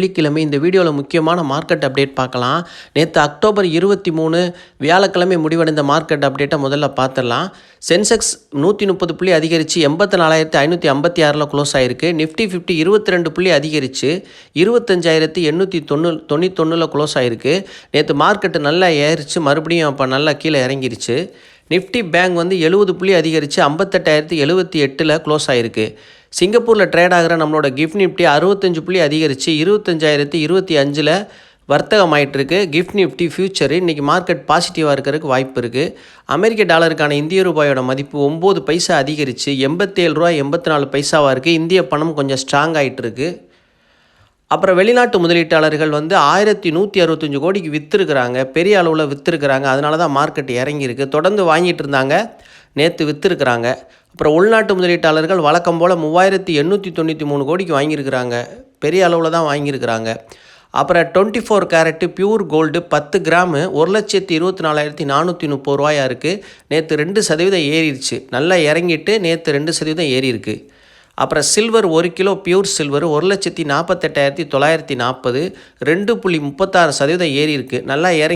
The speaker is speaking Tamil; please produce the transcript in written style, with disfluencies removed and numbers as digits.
வெள்ளிக்கிழமை இந்த வீடியோவில் முக்கியமான மார்க்கெட் அப்டேட் பார்க்கலாம். நேற்று அக்டோபர் 23 வியாழக்கிழமை முடிவடைந்த மார்க்கெட் அப்டேட்டை முதல்ல பார்த்துடலாம். சென்செக்ஸ் 130 புள்ளி அதிகரித்து 84,556 க்ளோஸ் ஆகிருக்கு. நிஃப்டி 50 22 புள்ளி அதிகரித்து 25,891 க்ளோஸ் ஆகிருக்கு. நேற்று மார்க்கெட்டு நல்லா ஏறிச்சு, மறுபடியும் அப்போ நல்லா கீழே இறங்கிருச்சு. நிஃப்டி பேங்க் 70 புள்ளி அதிகரித்து 58,078 க்ளோஸ் ஆகிருக்கு. சிங்கப்பூரில் ட்ரேட் ஆகிற நம்மளோட கிஃப்ட் நிஃப்டி 65 புள்ளி அதிகரித்து 25,025 வர்த்தகம் ஆகிட்டுருக்கு. கிஃப்ட் நிஃப்டி ஃபியூச்சர் இன்றைக்கி மார்க்கெட் பாசிட்டிவாக இருக்கிறதுக்கு வாய்ப்பு இருக்குது. அமெரிக்க டாலருக்கான இந்திய ரூபாயோட மதிப்பு 9 பைசா அதிகரித்து ரூ. 87.84 இருக்குது. இந்திய பணம் கொஞ்சம் ஸ்ட்ராங் ஆகிட்டுருக்கு. அப்புறம் வெளிநாட்டு முதலீட்டாளர்கள் 1165 கோடிக்கு விற்றுருக்குறாங்க, பெரிய அளவில் விற்றுருக்குறாங்க. அதனால தான் மார்க்கெட் இறங்கியிருக்கு. தொடர்ந்து வாங்கிட்டு இருந்தாங்க, நேற்று விற்றுருக்குறாங்க. அப்புறம் உள்நாட்டு முதலீட்டாளர்கள் வழக்கம் போல் 3893 கோடிக்கு வாங்கியிருக்கிறாங்க, பெரிய அளவில் தான் வாங்கியிருக்கிறாங்க. அப்புறம் 24 கேரட்டு பியூர் கோல்டு 10 கிராமு 1,24,430 ரூபாயா இருக்குது. நேற்று 2% ஏறிடுச்சு, நல்லா இறங்கிட்டு நேற்று 2% ஏறியிருக்கு. அப்புறம் சில்வர் 1 கிலோ பியூர் சில்வர் 1,48,940 2.36% ஏறி இருக்குது, நல்லா இறங்கி